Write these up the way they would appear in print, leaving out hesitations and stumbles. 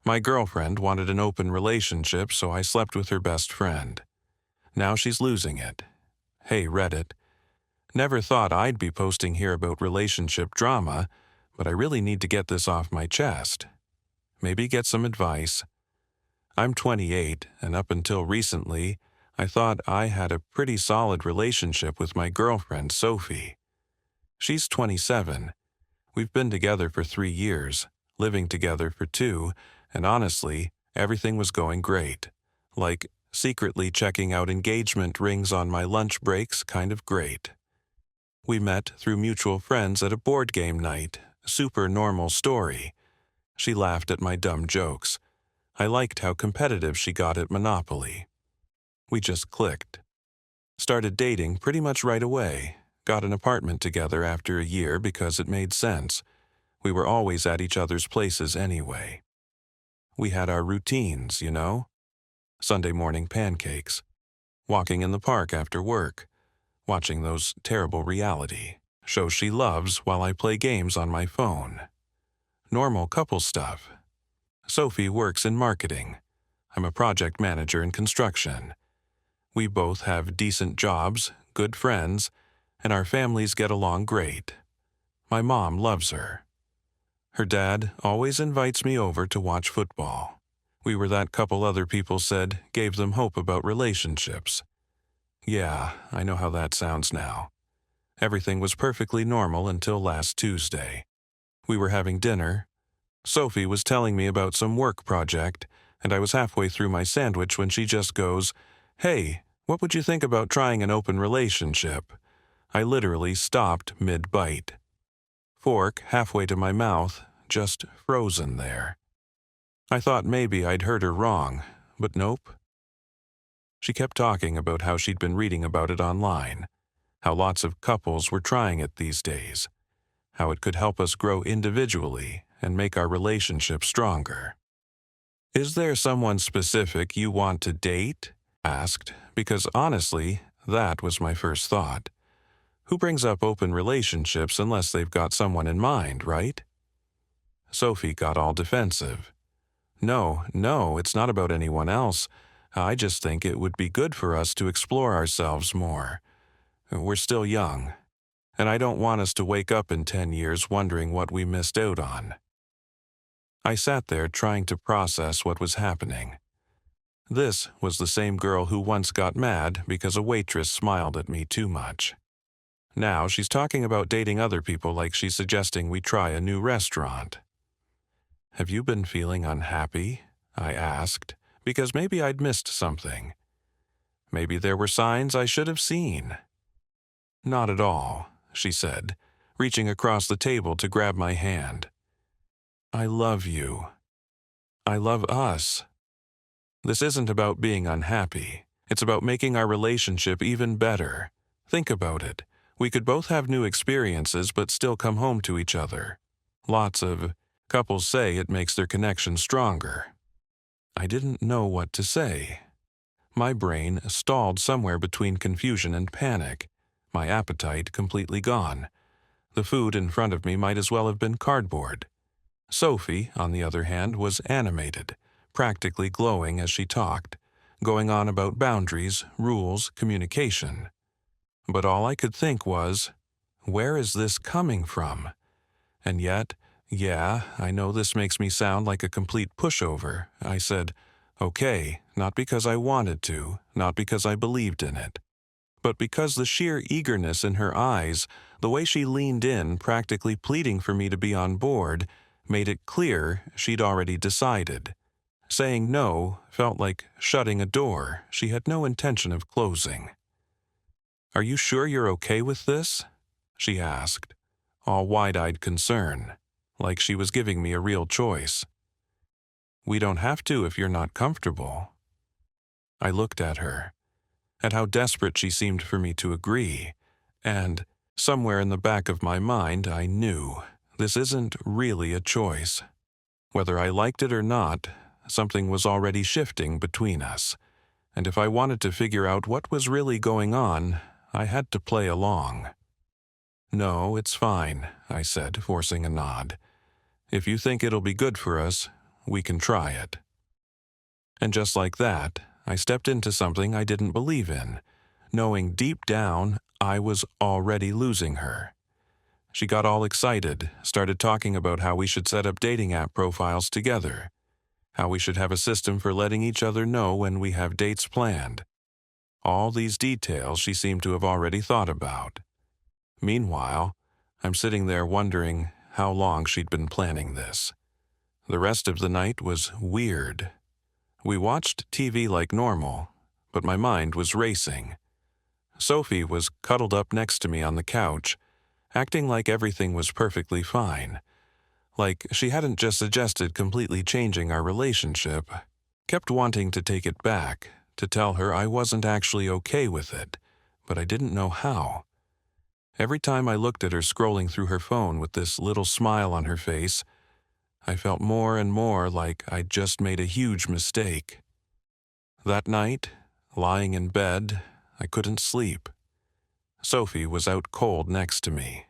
My girlfriend wanted an open relationship, so I slept with her best friend. Now she's losing it. Hey, Reddit. Never thought I'd be posting here about relationship drama, but I really need to get this off my chest. Maybe get some advice. I'm 28, and up until recently, I thought I had a pretty solid relationship with my girlfriend, Sophie. She's 27. We've been together for 3 years, living together for 2, and honestly, everything was going great. Like, secretly checking out engagement rings on my lunch breaks, kind of great. We met through mutual friends at a board game night, super normal story. She laughed at my dumb jokes. I liked how competitive she got at Monopoly. We just clicked. Started dating pretty much right away. Got an apartment together after a year because it made sense. We were always at each other's places anyway. We had our routines, you know? Sunday morning pancakes. Walking in the park after work. Watching those terrible reality shows she loves while I play games on my phone. Normal couple stuff. Sophie works in marketing. I'm a project manager in construction. We both have decent jobs, good friends, and our families get along great. My mom loves her. Her dad always invites me over to watch football. We were that couple other people said gave them hope about relationships. Yeah, I know how that sounds now. Everything was perfectly normal until last Tuesday. We were having dinner. Sophie was telling me about some work project, and I was halfway through my sandwich when she just goes, "Hey, what would you think about trying an open relationship?" I literally stopped mid-bite. Fork halfway to my mouth, just frozen there. I thought maybe I'd heard her wrong, but nope. She kept talking about how she'd been reading about it online, how lots of couples were trying it these days, how it could help us grow individually and make our relationship stronger. "Is there someone specific you want to date?" asked, because honestly, that was my first thought. Who brings up open relationships unless they've got someone in mind, right? Sophie got all defensive. No, it's not about anyone else. I just think it would be good for us to explore ourselves more. We're still young, and I don't want us to wake up in 10 years wondering what we missed out on. I sat there trying to process what was happening. This was the same girl who once got mad because a waitress smiled at me too much. Now she's talking about dating other people like she's suggesting we try a new restaurant. "Have you been feeling unhappy?" I asked, because maybe I'd missed something. Maybe there were signs I should have seen. "Not at all," she said, reaching across the table to grab my hand. "I love you. I love us. This isn't about being unhappy. It's about making our relationship even better. Think about it. We could both have new experiences but still come home to each other. Lots of couples say it makes their connection stronger." I didn't know what to say. My brain stalled somewhere between confusion and panic, my appetite completely gone. The food in front of me might as well have been cardboard. Sophie, on the other hand, was animated, practically glowing as she talked, going on about boundaries, rules, communication. But all I could think was, where is this coming from? And yet, yeah, I know this makes me sound like a complete pushover. I said, okay, not because I wanted to, not because I believed in it, but because the sheer eagerness in her eyes, the way she leaned in, practically pleading for me to be on board, made it clear she'd already decided. Saying no felt like shutting a door she had no intention of closing. "Are you sure you're okay with this?" she asked, all wide-eyed concern, like she was giving me a real choice. "We don't have to if you're not comfortable." I looked at her, at how desperate she seemed for me to agree, and somewhere in the back of my mind I knew this isn't really a choice. Whether I liked it or not, something was already shifting between us, and if I wanted to figure out what was really going on, I had to play along. "No, it's fine," I said, forcing a nod. "If you think it'll be good for us, we can try it. And just like that, I stepped into something I didn't believe in, knowing deep down I was already losing her. She got all excited, started talking about how we should set up dating app profiles together, how we should have a system for letting each other know when we have dates planned. All these details she seemed to have already thought about. Meanwhile, I'm sitting there wondering how long she'd been planning this. The rest of the night was weird. We watched TV like normal, but my mind was racing. Sophie was cuddled up next to me on the couch, acting like everything was perfectly fine. Like she hadn't just suggested completely changing our relationship. Kept wanting to take it back, to tell her I wasn't actually okay with it, but I didn't know how. Every time I looked at her scrolling through her phone with this little smile on her face, I felt more and more like I'd just made a huge mistake. That night, lying in bed, I couldn't sleep. Sophie was out cold next to me,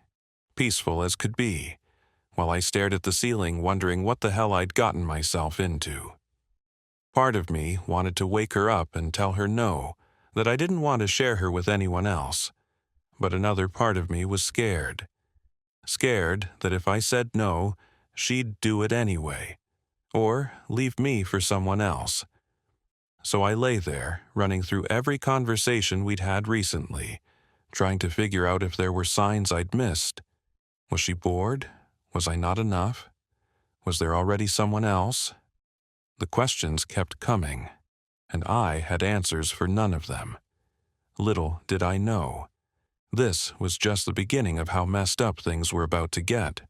peaceful as could be, while I stared at the ceiling wondering what the hell I'd gotten myself into. Part of me wanted to wake her up and tell her no, that I didn't want to share her with anyone else, but another part of me was scared. Scared that if I said no, she'd do it anyway, or leave me for someone else. So I lay there, running through every conversation we'd had recently, trying to figure out if there were signs I'd missed. Was she bored? Was I not enough? Was there already someone else? The questions kept coming, and I had answers for none of them. Little did I know. This was just the beginning of how messed up things were about to get.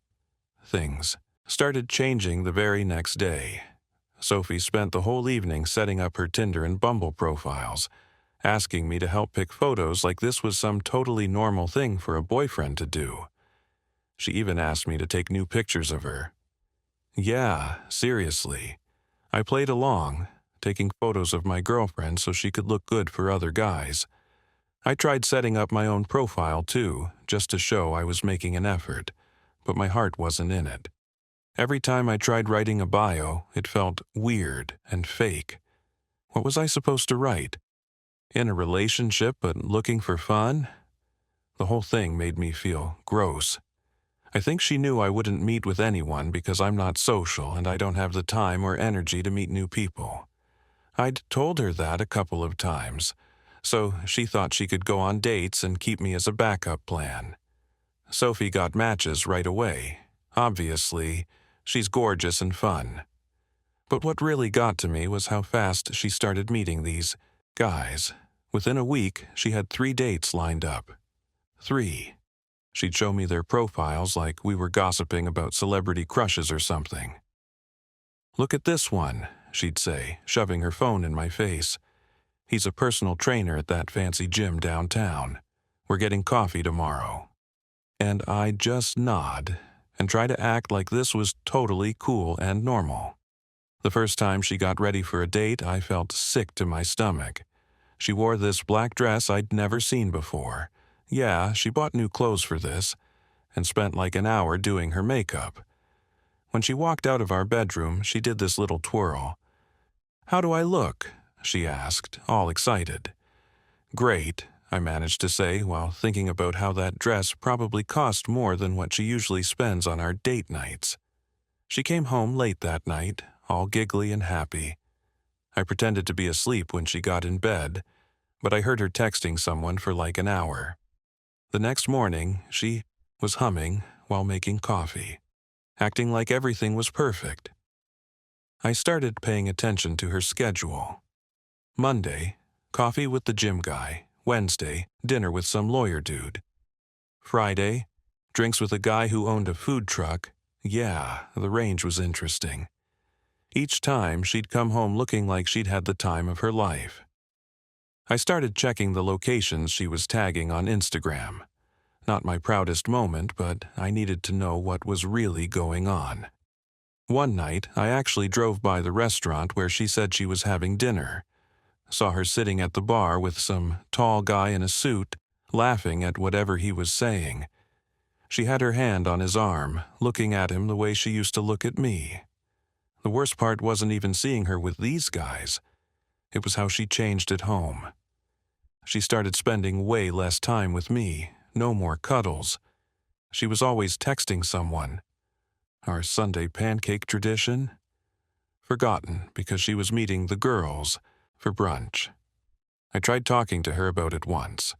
Things started changing the very next day. Sophie spent the whole evening setting up her Tinder and Bumble profiles, asking me to help pick photos like this was some totally normal thing for a boyfriend to do. She even asked me to take new pictures of her. Yeah, seriously. I played along, taking photos of my girlfriend so she could look good for other guys. I tried setting up my own profile too, just to show I was making an effort, but my heart wasn't in it. Every time I tried writing a bio, it felt weird and fake. What was I supposed to write? In a relationship but looking for fun? The whole thing made me feel gross. I think she knew I wouldn't meet with anyone because I'm not social and I don't have the time or energy to meet new people. I'd told her that a couple of times, so she thought she could go on dates and keep me as a backup plan. Sophie got matches right away. Obviously, she's gorgeous and fun. But what really got to me was how fast she started meeting these guys. Within a week, she had 3 dates lined up. 3. She'd show me their profiles like we were gossiping about celebrity crushes or something. "Look at this one," she'd say, shoving her phone in my face. "He's a personal trainer at that fancy gym downtown. We're getting coffee tomorrow." And I'd just nod and try to act like this was totally cool and normal. The first time she got ready for a date, I felt sick to my stomach. She wore this black dress I'd never seen before. Yeah, she bought new clothes for this, and spent like an hour doing her makeup. When she walked out of our bedroom, she did this little twirl. "How do I look?" she asked, all excited. "Great," I managed to say while thinking about how that dress probably cost more than what she usually spends on our date nights. She came home late that night, all giggly and happy. I pretended to be asleep when she got in bed, but I heard her texting someone for like an hour. The next morning, she was humming while making coffee, acting like everything was perfect. I started paying attention to her schedule. Monday, coffee with the gym guy. Wednesday, dinner with some lawyer dude. Friday, drinks with a guy who owned a food truck. Yeah, the range was interesting. Each time, she'd come home looking like she'd had the time of her life. I started checking the locations she was tagging on Instagram. Not my proudest moment, but I needed to know what was really going on. One night, I actually drove by the restaurant where she said she was having dinner. Saw her sitting at the bar with some tall guy in a suit, laughing at whatever he was saying. She had her hand on his arm, looking at him the way she used to look at me. The worst part wasn't even seeing her with these guys. It was how she changed at home. She started spending way less time with me, no more cuddles. She was always texting someone. Our Sunday pancake tradition? Forgotten because she was meeting the girls for brunch. I tried talking to her about it once.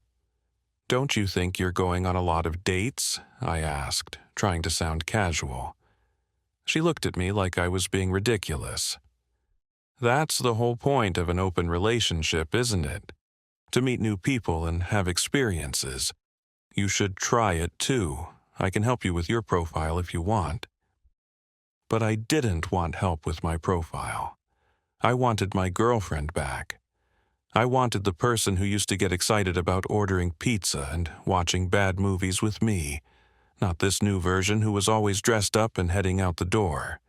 "Don't you think you're going on a lot of dates?" I asked, trying to sound casual. She looked at me like I was being ridiculous. "That's the whole point of an open relationship, isn't it? To meet new people and have experiences. You should try it too. I can help you with your profile if you want." But I didn't want help with my profile. I wanted my girlfriend back. I wanted the person who used to get excited about ordering pizza and watching bad movies with me, not this new version who was always dressed up and heading out the door.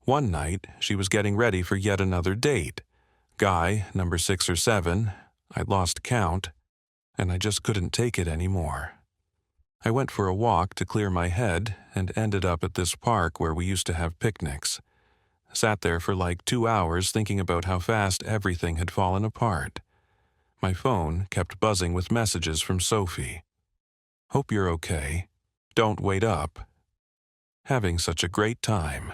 One night, she was getting ready for yet another date. Guy, number 6 or 7, I'd lost count, and I just couldn't take it anymore. I went for a walk to clear my head and ended up at this park where we used to have picnics. Sat there for like 2 hours thinking about how fast everything had fallen apart. My phone kept buzzing with messages from Sophie. "Hope you're okay. Don't wait up. Having such a great time."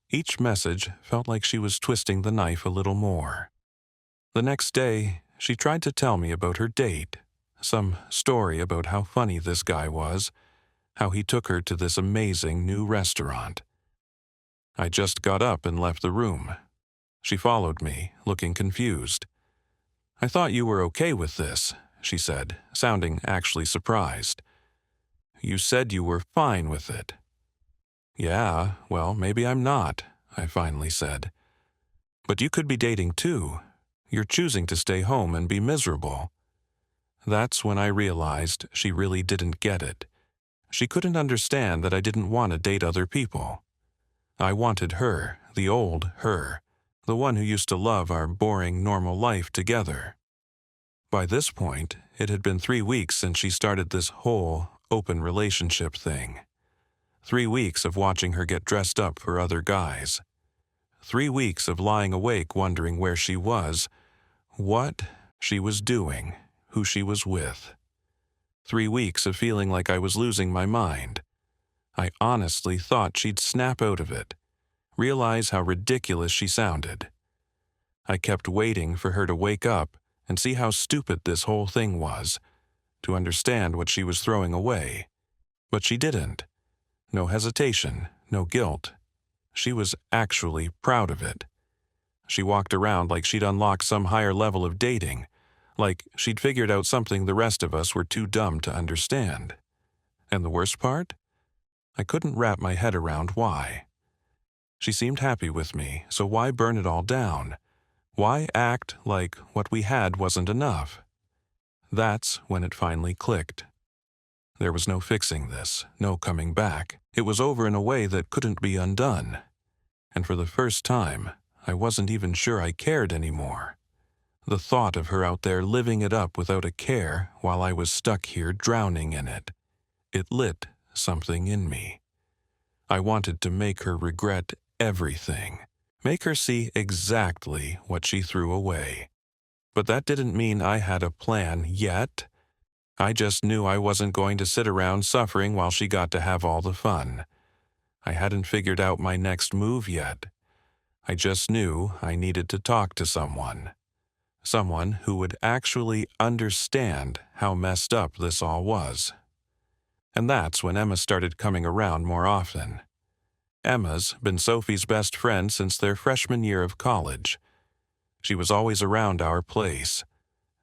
Each message felt like she was twisting the knife a little more. The next day, she tried to tell me about her date, some story about how funny this guy was, how he took her to this amazing new restaurant. I just got up and left the room. She followed me, looking confused. "I thought you were okay with this," she said, sounding actually surprised. "You said you were fine with it." "Yeah, well, maybe I'm not," I finally said. "But you could be dating too. You're choosing to stay home and be miserable." That's when I realized she really didn't get it. She couldn't understand that I didn't want to date other people. I wanted her, the old her, the one who used to love our boring, normal life together. By this point, it had been 3 weeks since she started this whole open relationship thing. 3 weeks of watching her get dressed up for other guys. 3 weeks of lying awake wondering where she was, what she was doing, who she was with. 3 weeks of feeling like I was losing my mind. I honestly thought she'd snap out of it, realize how ridiculous she sounded. I kept waiting for her to wake up and see how stupid this whole thing was, to understand what she was throwing away. But she didn't. No hesitation, no guilt. She was actually proud of it. She walked around like she'd unlocked some higher level of dating, like she'd figured out something the rest of us were too dumb to understand. And the worst part? I couldn't wrap my head around why. She seemed happy with me, so why burn it all down? Why act like what we had wasn't enough? That's when it finally clicked. There was no fixing this, no coming back. It was over in a way that couldn't be undone. And for the first time, I wasn't even sure I cared anymore. The thought of her out there living it up without a care while I was stuck here drowning in it. It lit something in me. I wanted to make her regret everything, make her see exactly what she threw away. But that didn't mean I had a plan yet. I just knew I wasn't going to sit around suffering while she got to have all the fun. I hadn't figured out my next move yet. I just knew I needed to talk to someone. Someone who would actually understand how messed up this all was. And that's when Emma started coming around more often. Emma's been Sophie's best friend since their freshman year of college. She was always around our place.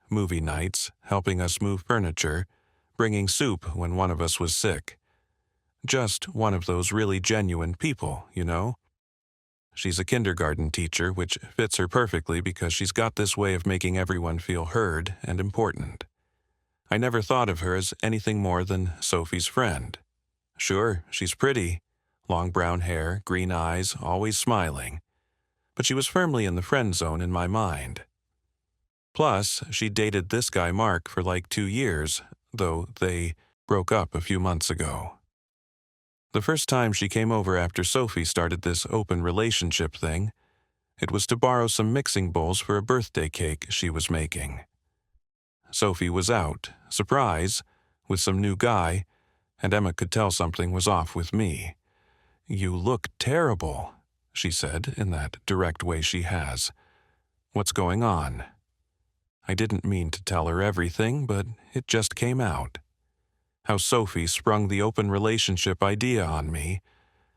Movie nights, helping us move furniture, bringing soup when one of us was sick. Just one of those really genuine people, you know? She's a kindergarten teacher, which fits her perfectly because she's got this way of making everyone feel heard and important. I never thought of her as anything more than Sophie's friend. Sure, she's pretty. Long brown hair, green eyes, always smiling. But she was firmly in the friend zone in my mind. Plus, she dated this guy Mark for like 2 years, though they broke up a few months ago. The first time she came over after Sophie started this open relationship thing, it was to borrow some mixing bowls for a birthday cake she was making. Sophie was out, surprise, with some new guy, and Emma could tell something was off with me. "You look terrible," she said in that direct way she has. "What's going on?" I didn't mean to tell her everything, but it just came out. How Sophie sprung the open relationship idea on me,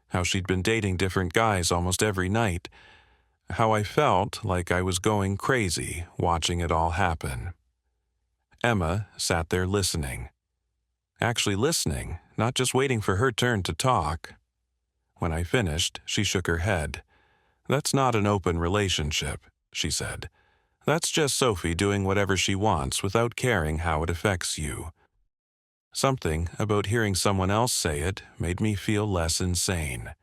how she'd been dating different guys almost every night, how I felt like I was going crazy watching it all happen. Emma sat there listening. Actually listening, not just waiting for her turn to talk. When I finished, she shook her head. "That's not an open relationship," she said. "That's just Sophie doing whatever she wants without caring how it affects you." Something about hearing someone else say it made me feel less insane.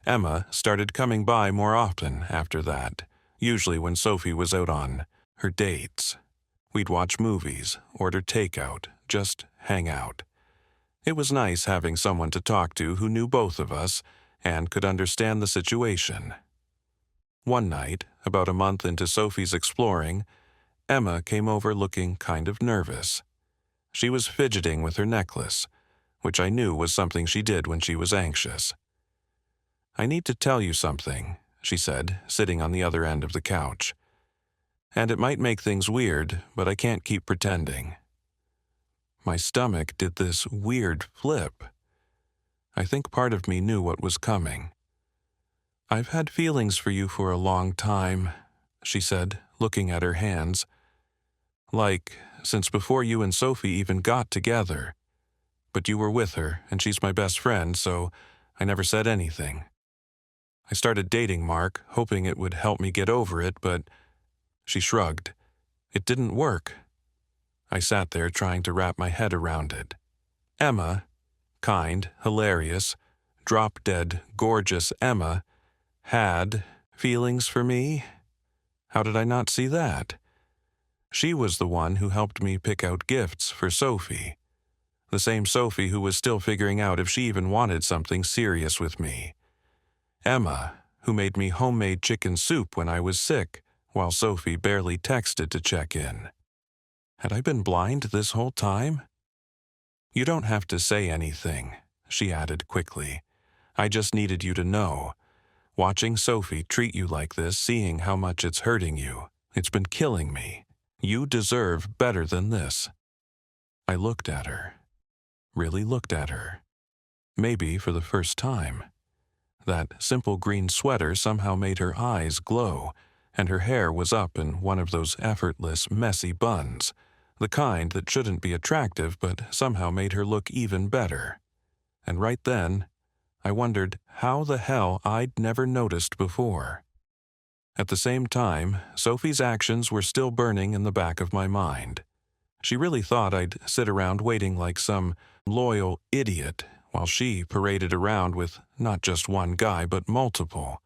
Emma started coming by more often after that, usually when Sophie was out on her dates. We'd watch movies, order takeout, just hang out. It was nice having someone to talk to who knew both of us and could understand the situation. One night, about a month into Sophie's exploring, Emma came over looking kind of nervous. She was fidgeting with her necklace, which I knew was something she did when she was anxious. "I need to tell you something," she said, sitting on the other end of the couch. "And it might make things weird, but I can't keep pretending." My stomach did this weird flip. I think part of me knew what was coming. "I've had feelings for you for a long time," she said, looking at her hands. "Like, since before you and Sophie even got together. But you were with her, and she's my best friend, so I never said anything. I started dating Mark, hoping it would help me get over it, but..." She shrugged. "It didn't work." I sat there trying to wrap my head around it. Emma, kind, hilarious, drop-dead, gorgeous Emma, had feelings for me? How did I not see that? She was the one who helped me pick out gifts for Sophie. The same Sophie who was still figuring out if she even wanted something serious with me. Emma, who made me homemade chicken soup when I was sick, while Sophie barely texted to check in. Had I been blind this whole time? "You don't have to say anything," she added quickly. "I just needed you to know. Watching Sophie treat you like this, seeing how much it's hurting you, it's been killing me. You deserve better than this." I looked at her. Really looked at her. Maybe for the first time. That simple green sweater somehow made her eyes glow, and her hair was up in one of those effortless, messy buns, the kind that shouldn't be attractive but somehow made her look even better. And right then, I wondered how the hell I'd never noticed before. At the same time, Sophie's actions were still burning in the back of my mind. She really thought I'd sit around waiting like some loyal idiot while she paraded around with not just one guy but multiple,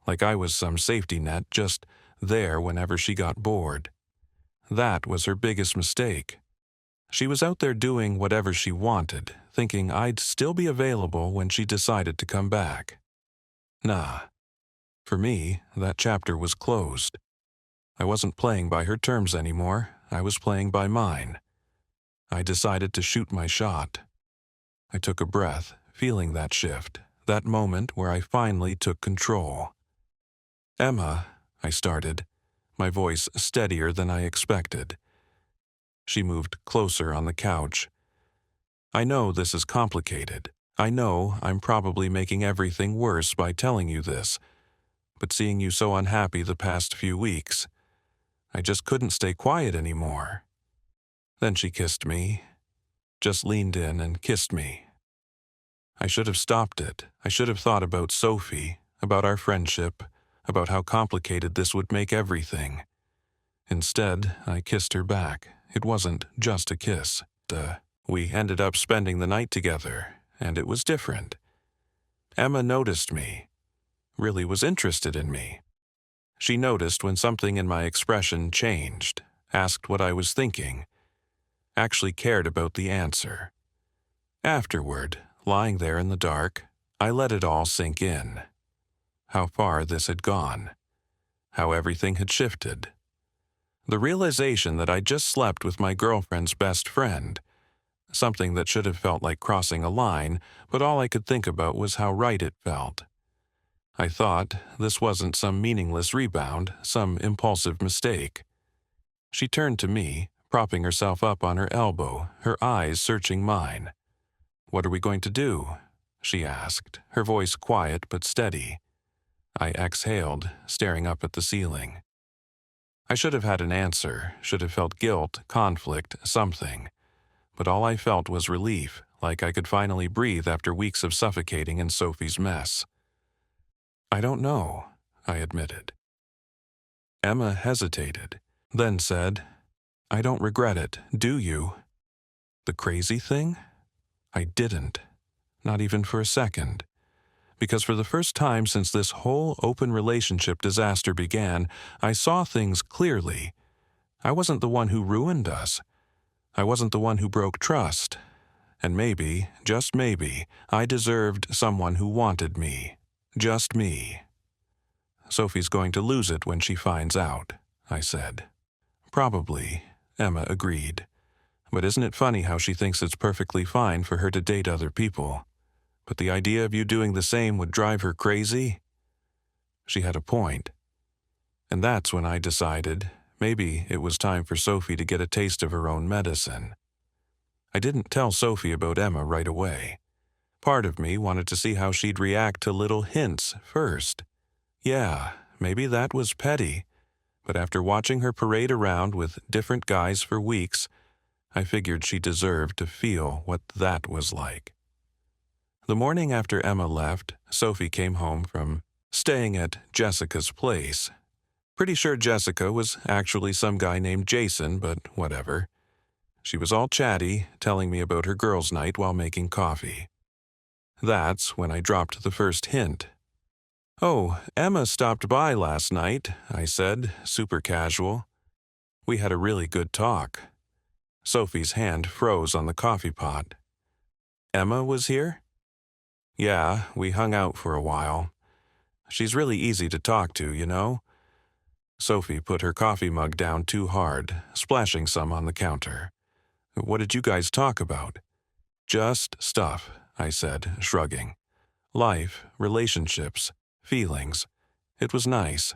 like I was some safety net just there whenever she got bored. That was her biggest mistake. She was out there doing whatever she wanted, thinking I'd still be available when she decided to come back. Nah. For me, that chapter was closed. I wasn't playing by her terms anymore. I was playing by mine. I decided to shoot my shot. I took a breath, feeling that shift, that moment where I finally took control. "Emma," I started, my voice steadier than I expected. She moved closer on the couch. "I know this is complicated. I know I'm probably making everything worse by telling you this, but seeing you so unhappy the past few weeks, I just couldn't stay quiet anymore." Then she kissed me, just leaned in and kissed me. I should have stopped it. I should have thought about Sophie, about our friendship, about how complicated this would make everything. Instead, I kissed her back. It wasn't just a kiss. We ended up spending the night together, and it was different. Emma noticed me, really was interested in me. She noticed when something in my expression changed, asked what I was thinking, actually cared about the answer. Afterward, Lying there in the dark, I let it all sink in. How far this had gone. How everything had shifted. The realization that I'd just slept with my girlfriend's best friend. Something that should have felt like crossing a line, but all I could think about was how right it felt. I thought this wasn't some meaningless rebound, some impulsive mistake. She turned to me, propping herself up on her elbow, her eyes searching mine. "What are we going to do?" she asked, her voice quiet but steady. I exhaled, staring up at the ceiling. I should have had an answer, should have felt guilt, conflict, something. But all I felt was relief, like I could finally breathe after weeks of suffocating in Sophie's mess. "I don't know," I admitted. Emma hesitated, then said, "I don't regret it, do you?" The crazy thing? I didn't. Not even for a second. Because for the first time since this whole open relationship disaster began, I saw things clearly. I wasn't the one who ruined us. I wasn't the one who broke trust. And maybe, just maybe, I deserved someone who wanted me. Just me. "Sophie's going to lose it when she finds out," I said. "Probably," Emma agreed. "But isn't it funny how she thinks it's perfectly fine for her to date other people? But the idea of you doing the same would drive her crazy?" She had a point. And that's when I decided maybe it was time for Sophie to get a taste of her own medicine. I didn't tell Sophie about Emma right away. Part of me wanted to see how she'd react to little hints first. Yeah, maybe that was petty, but after watching her parade around with different guys for weeks, I figured she deserved to feel what that was like. The morning after Emma left, Sophie came home from staying at Jessica's place. Pretty sure Jessica was actually some guy named Jason, but whatever. She was all chatty, telling me about her girls' night while making coffee. That's when I dropped the first hint. "Oh, Emma stopped by last night," I said, super casual. We had a really good talk. Sophie's hand froze on the coffee pot. "Emma was here?" "Yeah, we hung out for a while. She's really easy to talk to, you know?" Sophie put her coffee mug down too hard, splashing some on the counter. "What did you guys talk about?" "Just stuff," I said, shrugging. "Life, relationships, feelings. It was nice."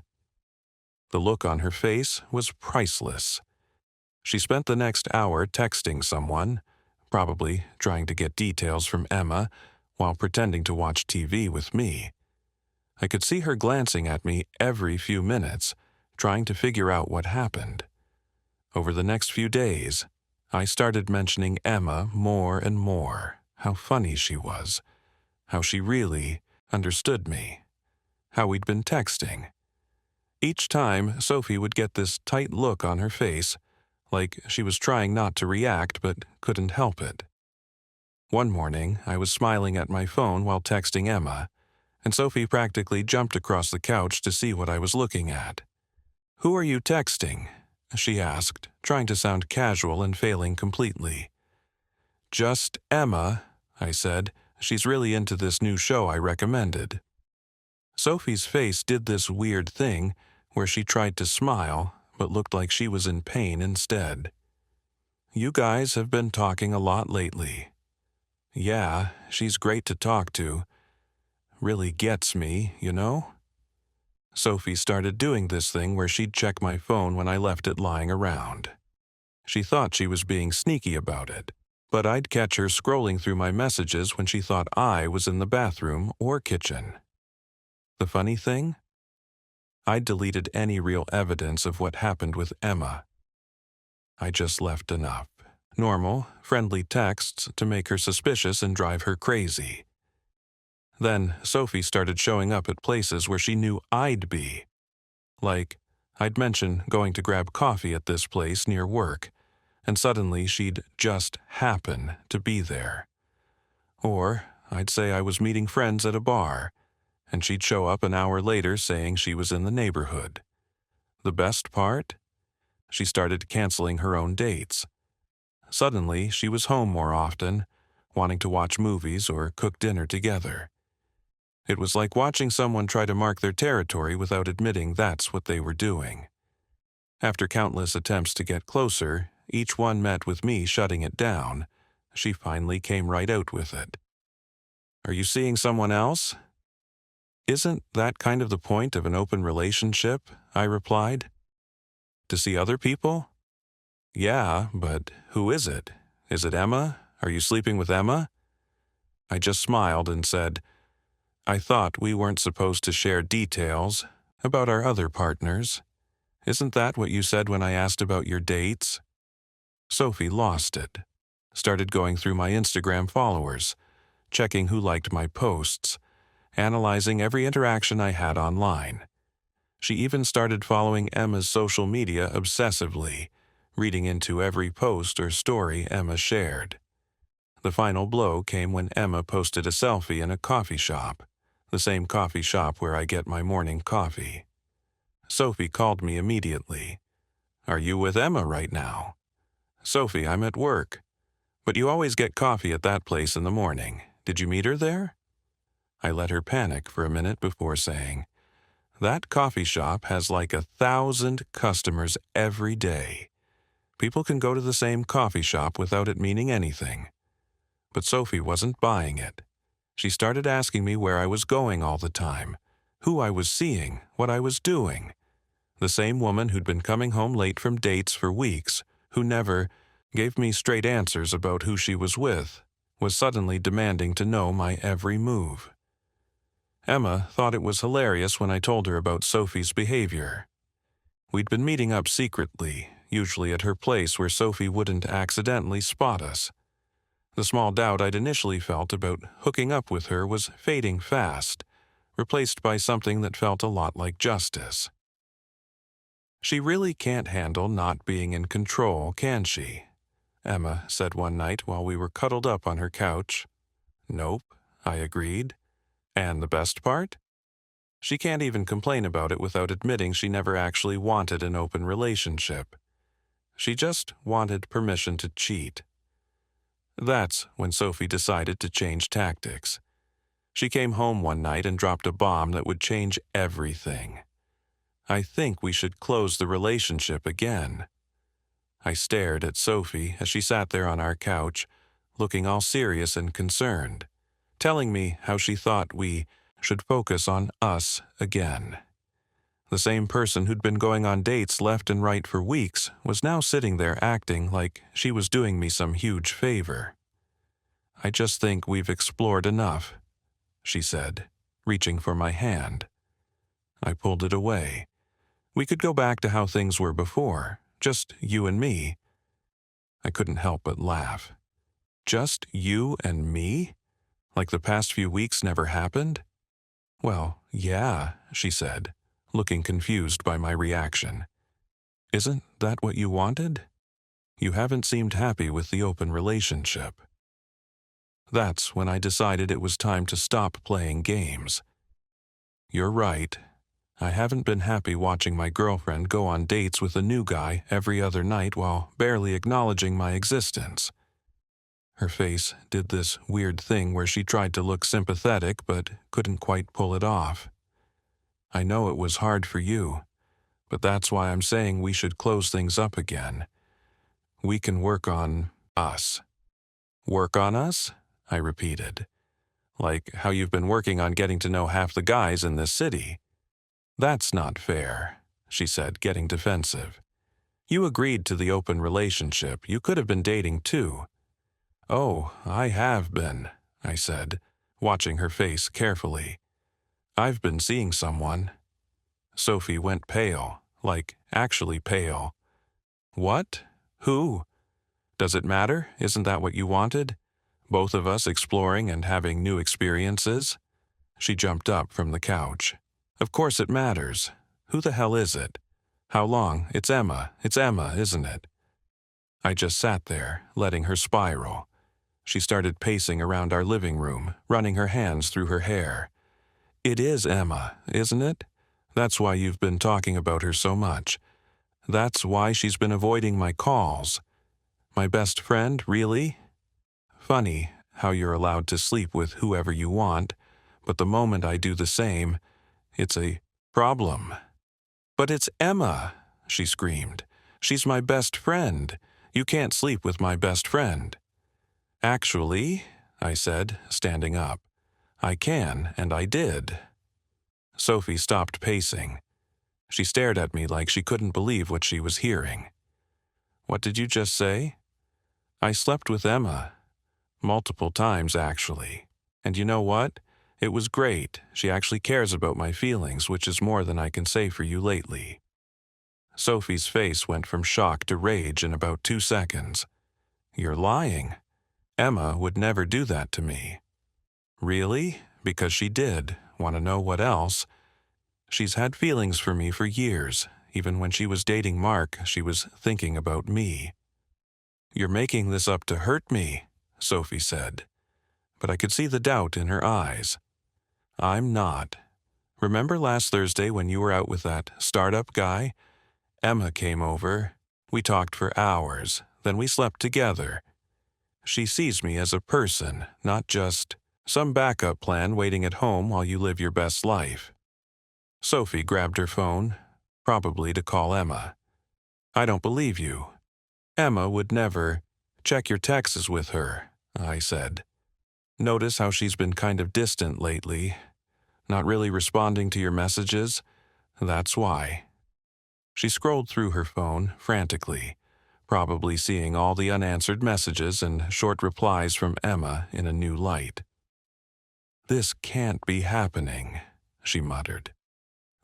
The look on her face was priceless. She spent the next hour texting someone, probably trying to get details from Emma, while pretending to watch TV with me. I could see her glancing at me every few minutes, trying to figure out what happened. Over the next few days, I started mentioning Emma more and more, how funny she was, how she really understood me, how we'd been texting. Each time, Sophie would get this tight look on her face, like she was trying not to react but couldn't help it. One morning, I was smiling at my phone while texting Emma, and Sophie practically jumped across the couch to see what I was looking at. "Who are you texting?" she asked, trying to sound casual and failing completely. "Just Emma," I said. "She's really into this new show I recommended." Sophie's face did this weird thing where she tried to smile, but looked like she was in pain instead. "You guys have been talking a lot lately." "Yeah, she's great to talk to. Really gets me, you know?" Sophie started doing this thing where she'd check my phone when I left it lying around. She thought she was being sneaky about it, but I'd catch her scrolling through my messages when she thought I was in the bathroom or kitchen. The funny thing? I'd deleted any real evidence of what happened with Emma. I just left enough. Normal, friendly texts to make her suspicious and drive her crazy. Then Sophie started showing up at places where she knew I'd be. Like, I'd mention going to grab coffee at this place near work, and suddenly she'd just happen to be there. Or I'd say I was meeting friends at a bar, and she'd show up an hour later saying she was in the neighborhood. The best part? She started canceling her own dates. Suddenly, she was home more often, wanting to watch movies or cook dinner together. It was like watching someone try to mark their territory without admitting that's what they were doing. After countless attempts to get closer, each one met with me shutting it down, she finally came right out with it. "Are you seeing someone else?" "Isn't that kind of the point of an open relationship?" I replied. "To see other people?" "Yeah, but who is it? Is it Emma? Are you sleeping with Emma?" I just smiled and said, "I thought we weren't supposed to share details about our other partners. Isn't that what you said when I asked about your dates?" Sophie lost it, started going through my Instagram followers, checking who liked my posts, analyzing every interaction I had online. She even started following Emma's social media obsessively, reading into every post or story Emma shared. The final blow came when Emma posted a selfie in a coffee shop, the same coffee shop where I get my morning coffee. Sophie called me immediately. "Are you with Emma right now?" "Sophie, I'm at work. But you always get coffee at that place in the morning. Did you meet her there?" I let her panic for a minute before saying, "That coffee shop has like 1,000 customers every day. People can go to the same coffee shop without it meaning anything." But Sophie wasn't buying it. She started asking me where I was going all the time, who I was seeing, what I was doing. The same woman who'd been coming home late from dates for weeks, who never gave me straight answers about who she was with, was suddenly demanding to know my every move. Emma thought it was hilarious when I told her about Sophie's behavior. We'd been meeting up secretly, usually at her place where Sophie wouldn't accidentally spot us. The small doubt I'd initially felt about hooking up with her was fading fast, replaced by something that felt a lot like justice. "She really can't handle not being in control, can she?" Emma said one night while we were cuddled up on her couch. "Nope," I agreed. "And the best part? She can't even complain about it without admitting she never actually wanted an open relationship. She just wanted permission to cheat." That's when Sophie decided to change tactics. She came home one night and dropped a bomb that would change everything. "I think we should close the relationship again." I stared at Sophie as she sat there on our couch, looking all serious and concerned, telling me how she thought we should focus on us again. The same person who'd been going on dates left and right for weeks was now sitting there acting like she was doing me some huge favor. "I just think we've explored enough," she said, reaching for my hand. I pulled it away. We could go back to how things were before, just you and me. I couldn't help but laugh. Just you and me? Like the past few weeks never happened? "Well, yeah," she said, looking confused by my reaction. "Isn't that what you wanted? You haven't seemed happy with the open relationship." That's when I decided it was time to stop playing games. "You're right. I haven't been happy watching my girlfriend go on dates with a new guy every other night while barely acknowledging my existence." Her face did this weird thing where she tried to look sympathetic but couldn't quite pull it off. "I know it was hard for you, but that's why I'm saying we should close things up again. We can work on us." "Work on us?" I repeated. "Like how you've been working on getting to know half the guys in this city." "That's not fair," she said, getting defensive. "You agreed to the open relationship. You could have been dating too." "Oh, I have been," I said, watching her face carefully. "I've been seeing someone." Sophie went pale, like actually pale. "What? Who? Does it matter? Isn't that what you wanted? Both of us exploring and having new experiences?" She jumped up from the couch. "Of course it matters. Who the hell is it? How long? It's Emma, isn't it?" I just sat there, letting her spiral. She started pacing around our living room, running her hands through her hair. "It is Emma, isn't it? That's why you've been talking about her so much. That's why she's been avoiding my calls. My best friend, really? Funny how you're allowed to sleep with whoever you want, but the moment I do the same, it's a problem. But it's Emma, she screamed. She's my best friend. You can't sleep with my best friend. Actually, I said, standing up, I can, and I did. Sophie stopped pacing. She stared at me like she couldn't believe what she was hearing. What did you just say? I slept with Emma. Multiple times, actually. And you know what? It was great. She actually cares about my feelings, which is more than I can say for you lately. Sophie's face went from shock to rage in about 2 seconds. You're lying. Emma would never do that to me. Really? Because she did. Want to know what else? She's had feelings for me for years. Even when she was dating Mark, she was thinking about me. You're making this up to hurt me, Sophie said. But I could see the doubt in her eyes. I'm not. Remember last Thursday when you were out with that startup guy? Emma came over. We talked for hours. Then we slept together. She sees me as a person, not just some backup plan waiting at home while you live your best life. Sophie grabbed her phone, probably to call Emma. I don't believe you. Emma would never. Check your texts with her, I said. Notice how she's been kind of distant lately. Not really responding to your messages? That's why. She scrolled through her phone frantically, probably seeing all the unanswered messages and short replies from Emma in a new light. This can't be happening, she muttered.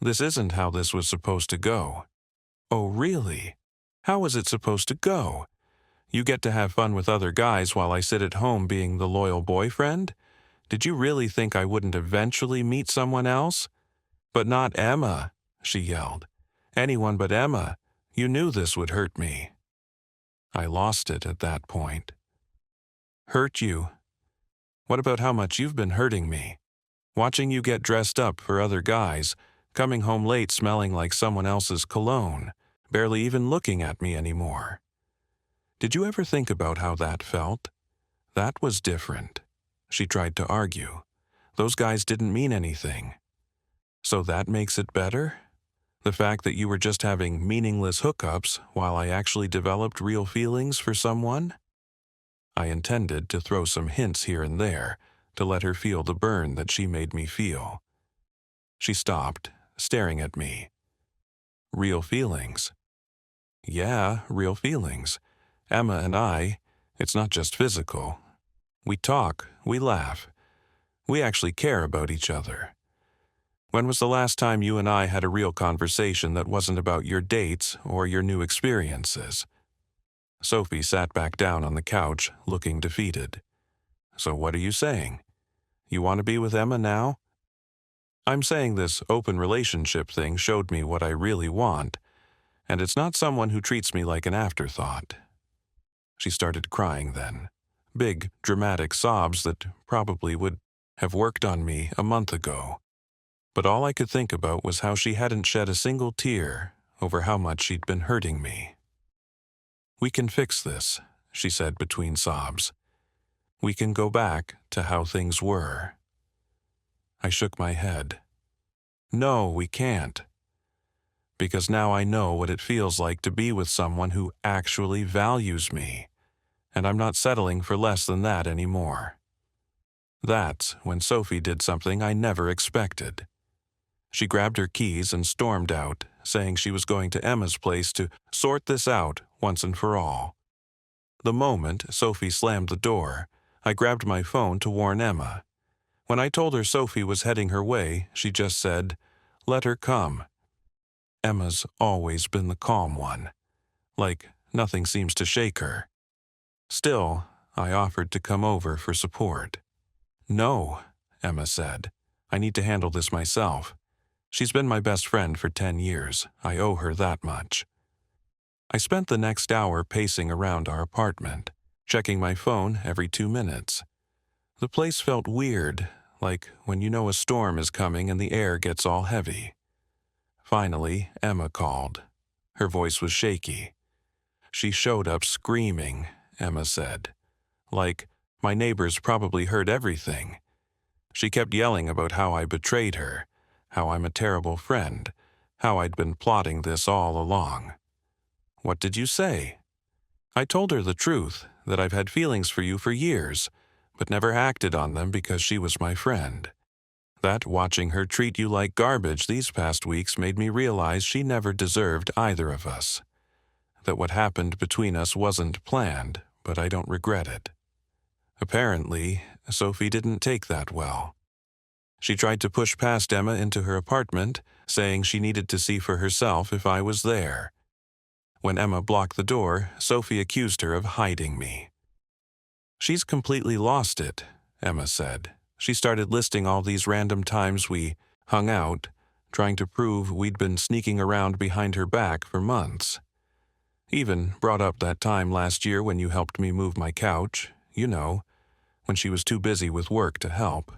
This isn't how this was supposed to go. Oh, really? How was it supposed to go? You get to have fun with other guys while I sit at home being the loyal boyfriend? Did you really think I wouldn't eventually meet someone else? But not Emma, she yelled. Anyone but Emma. You knew this would hurt me. I lost it at that point. Hurt you? What about how much you've been hurting me? Watching you get dressed up for other guys, coming home late smelling like someone else's cologne, barely even looking at me anymore. Did you ever think about how that felt? That was different. She tried to argue. Those guys didn't mean anything. So that makes it better? The fact that you were just having meaningless hookups while I actually developed real feelings for someone? I intended to throw some hints here and there to let her feel the burn that she made me feel. She stopped, staring at me. Real feelings? Yeah, real feelings. Emma and I, it's not just physical. We talk, we laugh. We actually care about each other. When was the last time you and I had a real conversation that wasn't about your dates or your new experiences? Sophie sat back down on the couch, looking defeated. So what are you saying? You want to be with Emma now? I'm saying this open relationship thing showed me what I really want, and it's not someone who treats me like an afterthought. She started crying then. Big, dramatic sobs that probably would have worked on me a month ago. But all I could think about was how she hadn't shed a single tear over how much she'd been hurting me. We can fix this, she said between sobs. We can go back to how things were. I shook my head. No, we can't. Because now I know what it feels like to be with someone who actually values me, and I'm not settling for less than that anymore. That's when Sophie did something I never expected. She grabbed her keys and stormed out, saying she was going to Emma's place to sort this out once and for all. The moment Sophie slammed the door, I grabbed my phone to warn Emma. When I told her Sophie was heading her way, she just said, "Let her come." Emma's always been the calm one, like nothing seems to shake her. Still, I offered to come over for support. No, Emma said. I need to handle this myself. She's been my best friend for 10 years. I owe her that much. I spent the next hour pacing around our apartment, checking my phone every 2 minutes. The place felt weird, like when you know a storm is coming and the air gets all heavy. Finally, Emma called. Her voice was shaky. She showed up screaming, Emma said. Like, My neighbors probably heard everything. She kept yelling about how I betrayed her, how I'm a terrible friend, how I'd been plotting this all along. What did you say? I told her the truth, that I've had feelings for you for years, but never acted on them because she was my friend. That watching her treat you like garbage these past weeks made me realize she never deserved either of us. That what happened between us wasn't planned, but I don't regret it. Apparently, Sophie didn't take that well. She tried to push past Emma into her apartment, saying she needed to see for herself if I was there. When Emma blocked the door, Sophie accused her of hiding me. She's completely lost it, Emma said. She started listing all these random times we hung out, trying to prove we'd been sneaking around behind her back for months. Even brought up that time last year when you helped me move my couch, when she was too busy with work to help.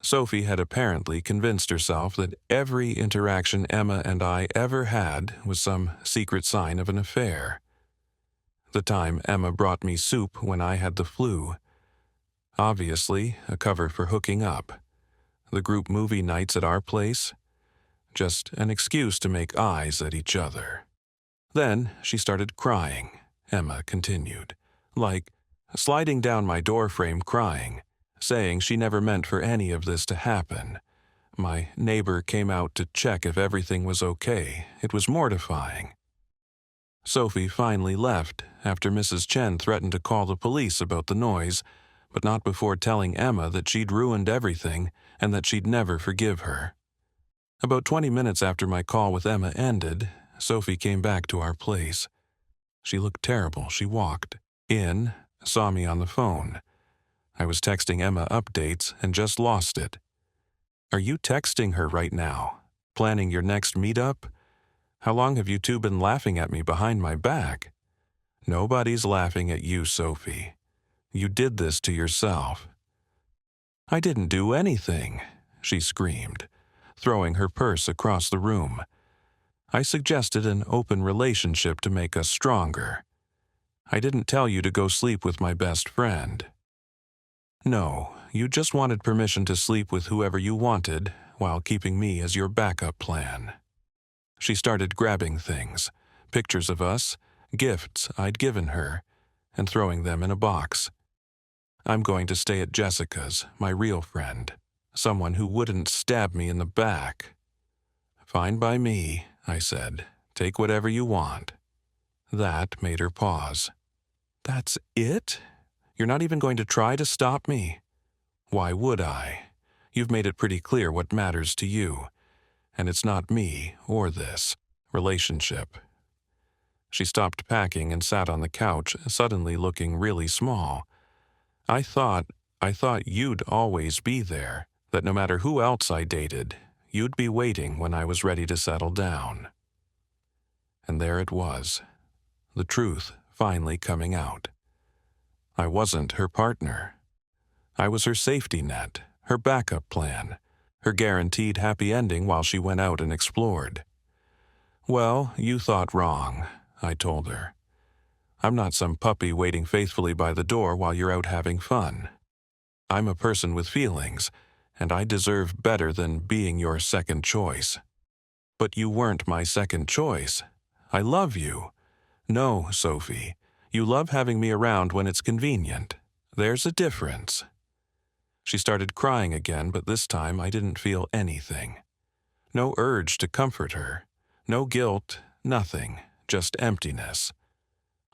Sophie had apparently convinced herself that every interaction Emma and I ever had was some secret sign of an affair. The time Emma brought me soup when I had the flu. Obviously, a cover for hooking up. The group movie nights at our place. Just an excuse to make eyes at each other. Then she started crying, Emma continued, like sliding down my doorframe crying, saying she never meant for any of this to happen. My neighbor came out to check if everything was okay. It was mortifying. Sophie finally left after Mrs. Chen threatened to call the police about the noise, but not before telling Emma that she'd ruined everything and that she'd never forgive her. About 20 minutes after my call with Emma ended, Sophie came back to our place. She looked terrible. She walked in, saw me on the phone. I was texting Emma updates and just lost it. Are you texting her right now? Planning your next meetup? How long have you two been laughing at me behind my back? Nobody's laughing at you, Sophie. You did this to yourself. I didn't do anything, she screamed, throwing her purse across the room. I suggested an open relationship to make us stronger. I didn't tell you to go sleep with my best friend. No, you just wanted permission to sleep with whoever you wanted while keeping me as your backup plan. She started grabbing things, pictures of us, gifts I'd given her, and throwing them in a box. I'm going to stay at Jessica's, my real friend, someone who wouldn't stab me in the back. Fine by me, I said. Take whatever you want. That made her pause. That's it? You're not even going to try to stop me? Why would I? You've made it pretty clear what matters to you. And it's not me or this relationship. She stopped packing and sat on the couch, suddenly looking really small. I thought you'd always be there, that no matter who else I dated, you'd be waiting when I was ready to settle down. And there it was, the truth finally coming out. I wasn't her partner. I was her safety net, her backup plan, her guaranteed happy ending while she went out and explored. Well, you thought wrong, I told her. I'm not some puppy waiting faithfully by the door while you're out having fun. I'm a person with feelings, and I deserve better than being your second choice. But you weren't my second choice. I love you. No, Sophie, you love having me around when it's convenient. There's a difference. She started crying again, but this time I didn't feel anything. No urge to comfort her. No guilt, nothing, just emptiness.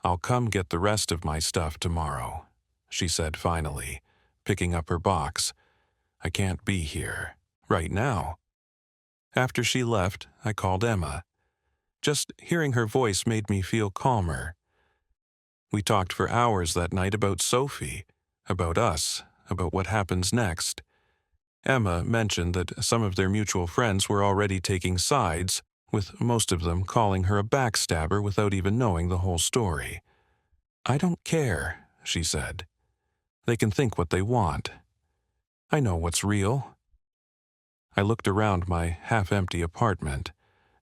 I'll come get the rest of my stuff tomorrow, she said finally, picking up her box. I can't be here, right now. After she left, I called Emma. Just hearing her voice made me feel calmer. We talked for hours that night about Sophie, about us, about what happens next. Emma mentioned that some of their mutual friends were already taking sides, with most of them calling her a backstabber without even knowing the whole story. I don't care, she said. They can think what they want. I know what's real. I looked around my half-empty apartment,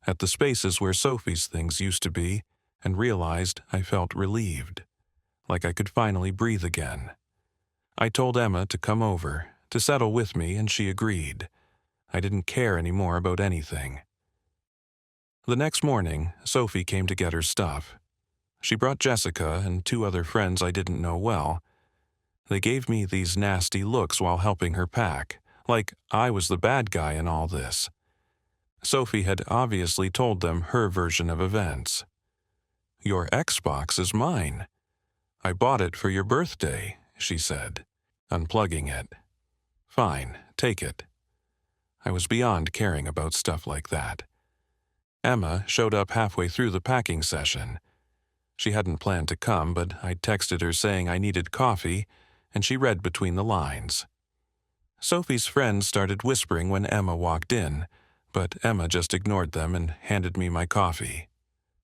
at the spaces where Sophie's things used to be, and realized I felt relieved, like I could finally breathe again. I told Emma to come over, to settle with me, and she agreed. I didn't care anymore about anything. The next morning, Sophie came to get her stuff. She brought Jessica and 2 other friends I didn't know well. They gave me these nasty looks while helping her pack, like I was the bad guy in all this. Sophie had obviously told them her version of events. "Your Xbox is mine. I bought it for your birthday," she said, unplugging it. "Fine, take it." I was beyond caring about stuff like that. Emma showed up halfway through the packing session. She hadn't planned to come, but I texted her saying I needed coffee, and she read between the lines. Sophie's friends started whispering when Emma walked in, but Emma just ignored them and handed me my coffee.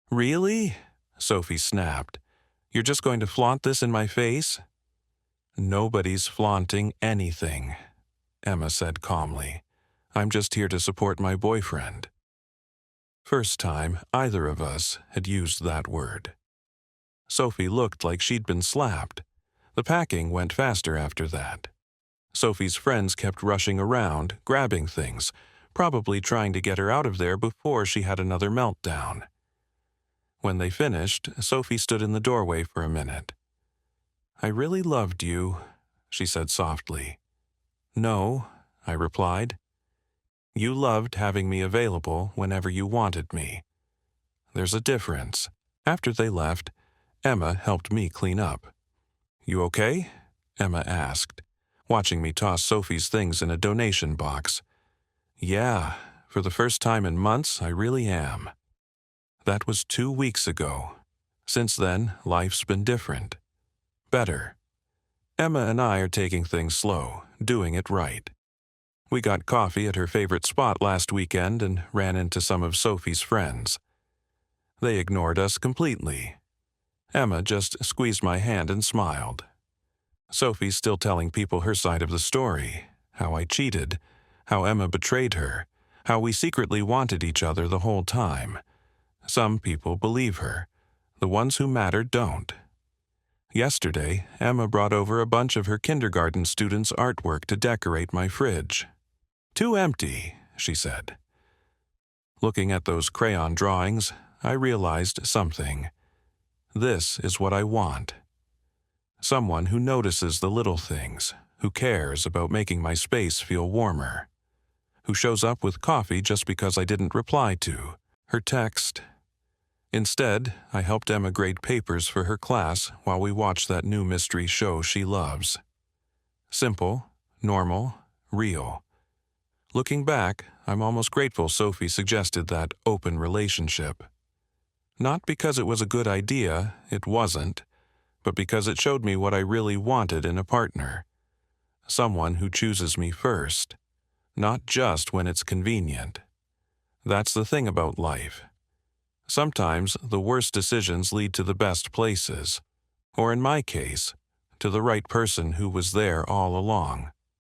"Really?" Sophie snapped. "You're just going to flaunt this in my face?" "Nobody's flaunting anything," Emma said calmly. "I'm just here to support my boyfriend." First time either of us had used that word. Sophie looked like she'd been slapped. The packing went faster after that. Sophie's friends kept rushing around, grabbing things, probably trying to get her out of there before she had another meltdown. When they finished, Sophie stood in the doorway for a minute. "I really loved you," she said softly. "No," I replied. "You loved having me available whenever you wanted me. There's a difference." After they left, Emma helped me clean up. "You okay?" Emma asked, watching me toss Sophie's things in a donation box. "Yeah, for the first time in months, I really am." That was 2 weeks ago. Since then, life's been different. Better. Emma and I are taking things slow, doing it right. We got coffee at her favorite spot last weekend and ran into some of Sophie's friends. They ignored us completely. Emma just squeezed my hand and smiled. Sophie's still telling people her side of the story, how I cheated, how Emma betrayed her, how we secretly wanted each other the whole time. Some people believe her. The ones who matter don't. Yesterday, Emma brought over a bunch of her kindergarten students' artwork to decorate my fridge. "Too empty," she said. Looking at those crayon drawings, I realized something. This is what I want. Someone who notices the little things, who cares about making my space feel warmer, who shows up with coffee just because I didn't reply to her text. Instead, I helped Emma grade papers for her class while we watched that new mystery show she loves. Simple, normal, real. Looking back, I'm almost grateful Sophie suggested that open relationship. Not because it was a good idea, it wasn't, but because it showed me what I really wanted in a partner. Someone who chooses me first, not just when it's convenient. That's the thing about life. Sometimes the worst decisions lead to the best places, or in my case, to the right person who was there all along.